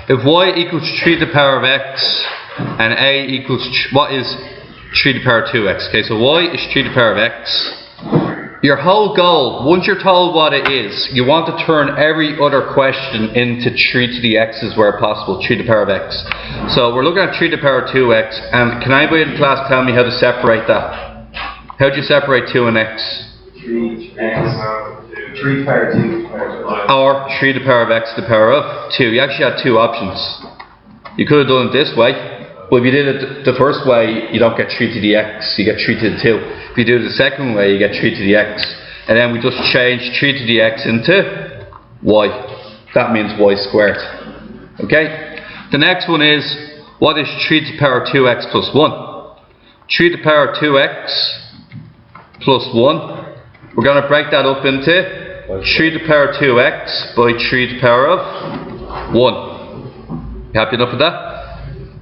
If y equals 3 to the power of x and a equals, what is 3 to the power of 2x? Okay, so y is 3 to the power of x. Your whole goal, once you're told what it is, you want to turn every other question into 3 to the x's where possible, 3 to the power of x. So we're looking at 3 to the power of 2x, and can anybody in class tell me how to separate that? How do you separate 2 and x? 3 to the power of 2. Or 3 to the power of x to the power of 2. You actually had two options. You could have done it this way, but if you did it the first way, you don't get 3 to the x, you get 3 to the 2. If you do it the second way, you get 3 to the x. And then we just change 3 to the x into y. That means y squared. Okay? The next one is, what is 3 to the power of 2x plus 1? 3 to the power of 2x plus 1. We're going to break that up into 3 to the power of 2x by 3 to the power of 1. You happy enough with that?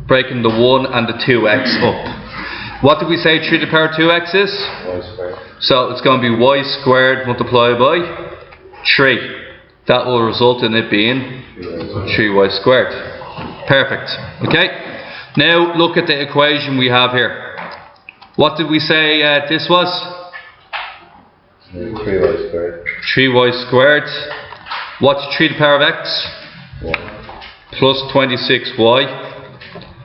Breaking the 1 and the 2x up. What did we say 3 to the power of 2x is? Y squared. So it's going to be y squared multiplied by 3. That will result in it being 3y squared. Perfect. Okay? Now look at the equation we have here. What did we say this was? 3y squared. 3y squared. What's 3 to the power of x? 1. Plus 26y.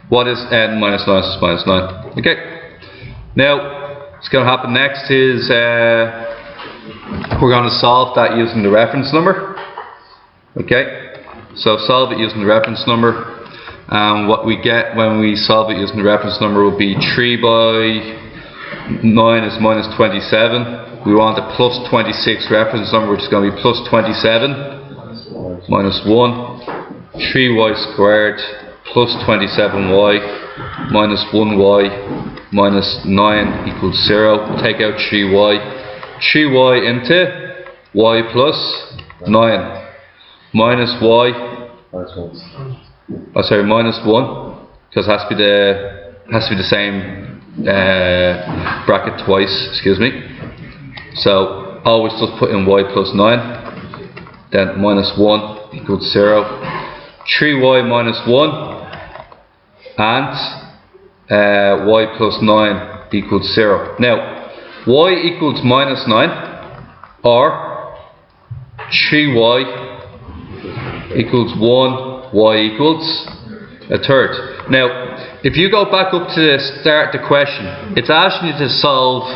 What is minus 9? Is minus 9. Okay. Now, what's going to happen next is we're going to solve that using the reference number. Okay. So solve it using the reference number. And what we get when we solve it using the reference number will be 3 by 9 is minus 27. We want a plus 26 reference number, which is going to be plus 27 minus 1. 3y squared plus 27y minus 1y minus 9 equals 0. Take out 3y. 3y into y plus 9 minus y. Oh, sorry, minus 1, because it has to be the same bracket twice. Excuse me. So always just put in y plus 9. Then minus 1 equals 0. 3y minus 1 and y plus 9 equals 0. Now, y equals minus 9 or 3y equals 1, y equals a third. Now, if you go back up to the start of the question, it's asking you to solve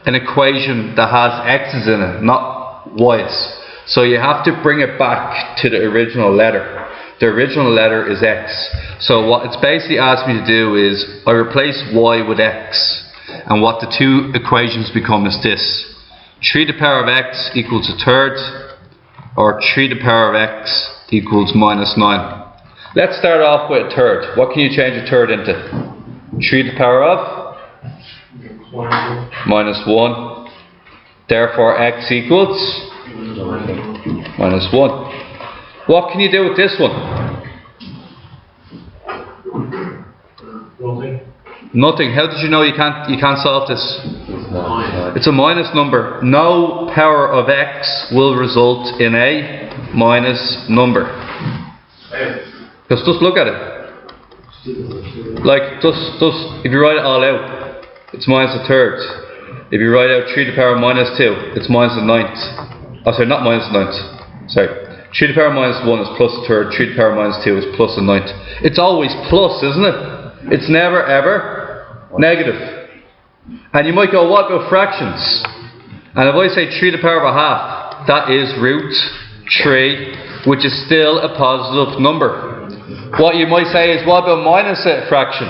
an equation that has x's in it, not y's. So you have to bring it back to the original letter. The original letter is x. So what it's basically asking me to do is I replace y with x, and what the two equations become is this: 3 to the power of x equals a third, or 3 to the power of x equals minus 9. Let's start off with a third. What can you change a third into? 3 to the power of minus 1. Therefore x equals minus 1. What can you do with this one? Nothing. How did you know you can't solve this? It's a minus number. No power of x will result in a minus number. Just look at it. Like just if you write it all out, it's minus a third. If you write out 3 to the power of minus 2, it's minus a ninth. Oh sorry, not minus a ninth. Sorry. 3 to the power of minus 1 is plus a third, 3 to the power of minus 2 is plus a ninth. It's always plus, isn't it? It's never ever negative. And you might go, what about fractions? And if I say 3 to the power of a half, that is root 3, which is still a positive number. What you might say is, what about minus a fraction?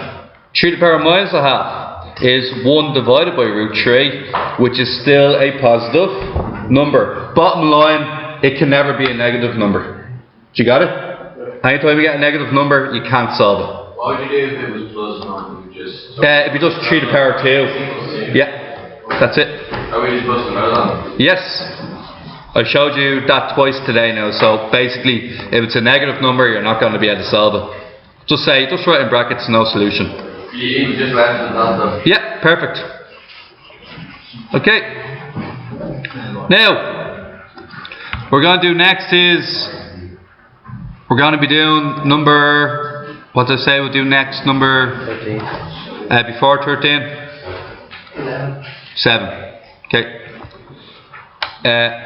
3 to the power of minus a half is 1 divided by root 3, which is still a positive number. Bottom line, it can never be a negative number. Do you got it? Anytime you get a negative number, you can't solve it. What would you do if it was plus 9? If you just 3 to the power of 2. Yeah, that's it. Are we just busting out on? Yes. I showed you that twice today now, so basically, if it's a negative number, you're not going to be able to solve it. Just write in brackets, no solution. You even just left it on though. Yeah, perfect. Okay. Now, what we're going to do next is We're going to be doing number, what did I say we'll do next? Number 13. Before 13? 7. Okay.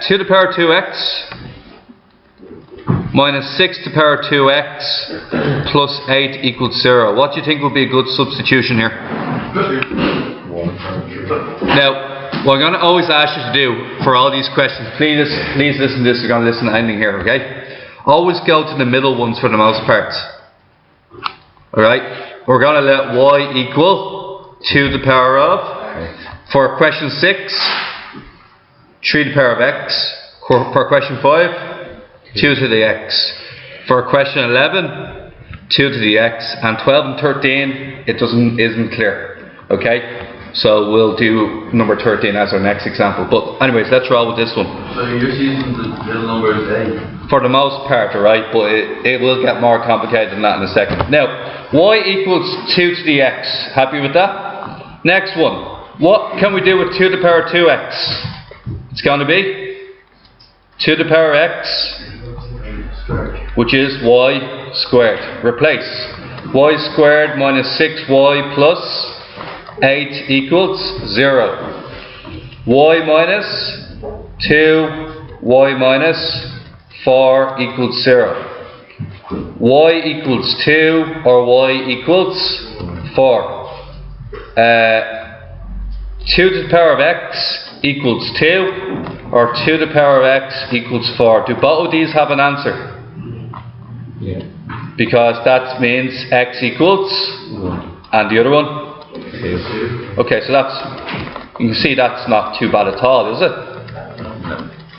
2 to the power 2x minus 6 to the power 2x plus 8 equals 0. What do you think would be a good substitution here? Now, what I'm going to always ask you to do for all these questions, please listen to this, you're going to listen to anything here, okay? Always go to the middle ones for the most part. Alright? We're going to let y equal 2 to the power of, for question 6, 3 to the power of x. For question 5, 2 to the x. For question 11, 2 to the x. And 12 and 13, it isn't clear. Okay? So we'll do number 13 as our next example. But anyways, let's roll with this one. So you're just using the middle number as A? For the most part, alright, but it will get more complicated than that in a second. Now, y equals 2 to the x. Happy with that? Next one. What can we do with 2 to the power 2x? It's going to be 2 to the power x, which is y squared. Replace. Y squared minus 6y plus 8 equals 0. Y minus 2, y minus 4 equals 0. Y equals 2 or y equals 4. 2 to the power of x equals 2 or 2 to the power of x equals 4. Do both of these have an answer? Yeah. Because that means x equals and the other one? Okay, so that's, you can see that's not too bad at all, is it?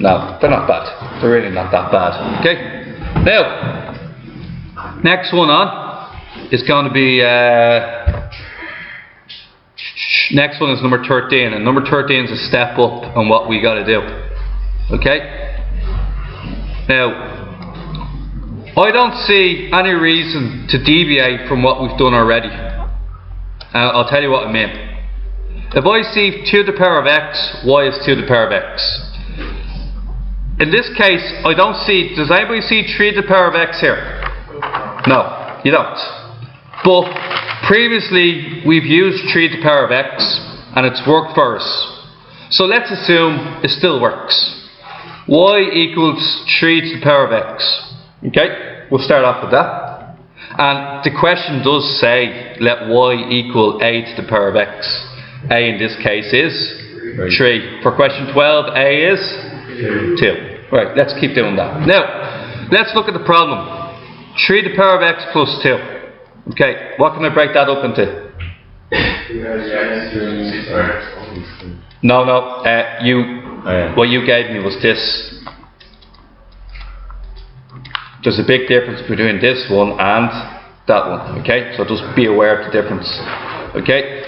No, they're not bad. They're really not that bad. Okay, now, next one on is going to be, next one is number 13, and number 13 is a step up on what we got to do. Okay? Now, I don't see any reason to deviate from what we've done already. I'll tell you what I mean. If I see 2 to the power of x, y is 2 to the power of x. In this case, I don't see, does anybody see 3 to the power of x here? No, you don't. But previously, we've used 3 to the power of x, and it's worked for us. So let's assume it still works. Y equals 3 to the power of x. Okay, we'll start off with that. And the question does say, let y equal a to the power of x. A in this case is 3. For question 12, a is 2. Right, let's keep doing that. Now, let's look at the problem. 3 to the power of x plus 2. Okay, what can I break that up into? No, what you gave me was this. There's a big difference between this one and that one, okay? So just be aware of the difference, okay?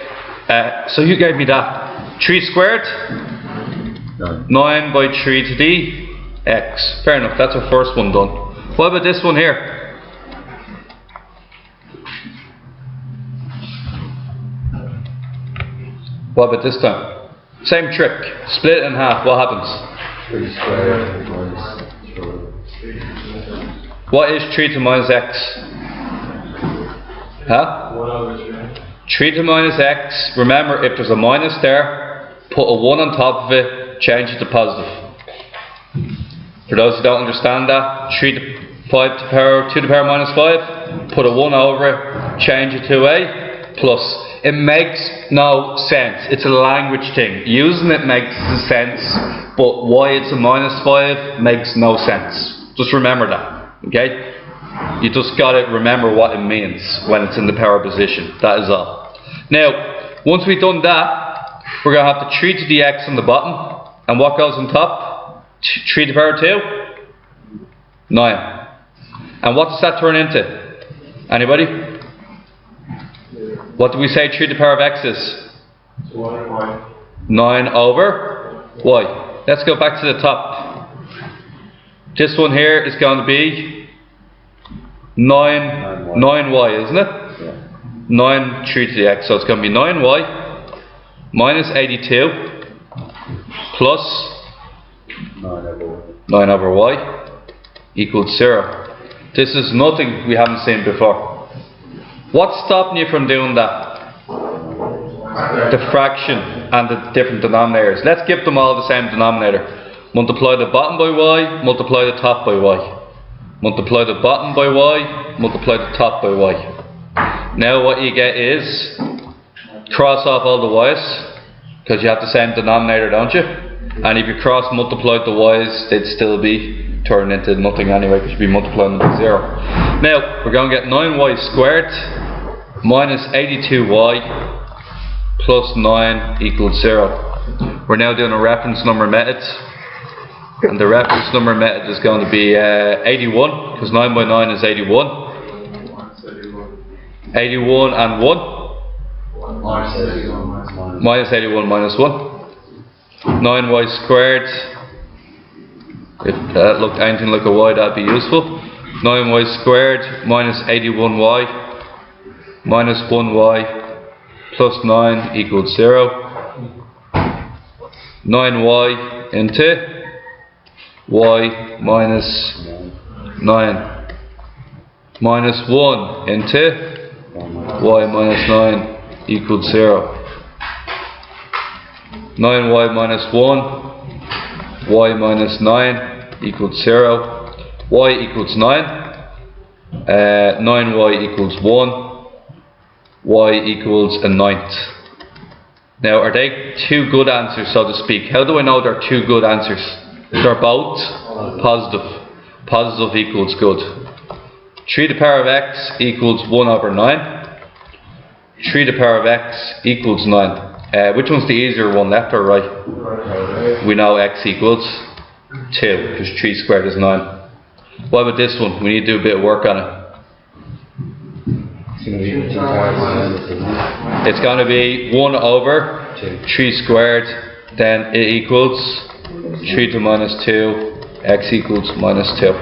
So you gave me that. 3 squared? 9 by 3 to the x. Fair enough, that's our first one done. What about this one here? What about this time? Same trick. Split it in half, what happens? 3 squared minus 4. What is 3 to minus x? Huh? 3 to minus x. Remember, if there's a minus there, put a 1 on top of it, change it to positive. For those who don't understand that, 2 to the power minus 5, put a 1 over it, change it to a plus. It makes no sense. It's a language thing. Using it makes sense, but why it's a minus 5 makes no sense. Just remember that, okay? You just got to remember what it means when it's in the power position. That is all. Now, once we've done that, we're going to have the 3 to the x on the bottom. And what goes on top? 3 to the power 2? 9. And what does that turn into? Anybody? What do we say 3 to the power of x is? 9 over y. Let's go back to the top. This one here is going to be 9y, isn't it? Yeah. 9 3 to the x. So it's going to be 9y minus 82 plus 9 over y equals 0. This is nothing we haven't seen before. What's stopping you from doing that? The fraction and the different denominators. Let's give them all the same denominator. Multiply the bottom by y, multiply the top by y. Multiply the bottom by y, multiply the top by y. Now what you get is, cross off all the y's, because you have the same denominator, don't you? And if you cross multiply the y's, they'd still be turned into nothing anyway, because you'd be multiplying them by 0. Now, we're going to get 9y squared minus 82y plus 9 equals 0. We're now doing a reference number method. And the reference number method is going to be 81, because 9 by 9 is 81. 81 and 1. Minus 81 minus 1. 9y squared. If that looked anything like a y, that'd be useful. 9y squared minus 81y minus 1y plus 9 equals 0. 9y into y minus 9 minus 1 into y minus 9 equals 0. 9y minus 1, y minus 9 equals 0. Y equals 9. 9y equals 1. Y equals a ninth. Now, are they two good answers, so to speak? How do I know they're two good answers? They're both positive. Positive equals good. 3 to the power of x equals 1 over 9. 3 to the power of x equals 9. Which one's the easier one, left or right? We know x equals 2, because 3 squared is 9. What about this one? We need to do a bit of work on it. It's going to be 1 over 3 squared, then it equals 3 to minus 2, x equals minus 2.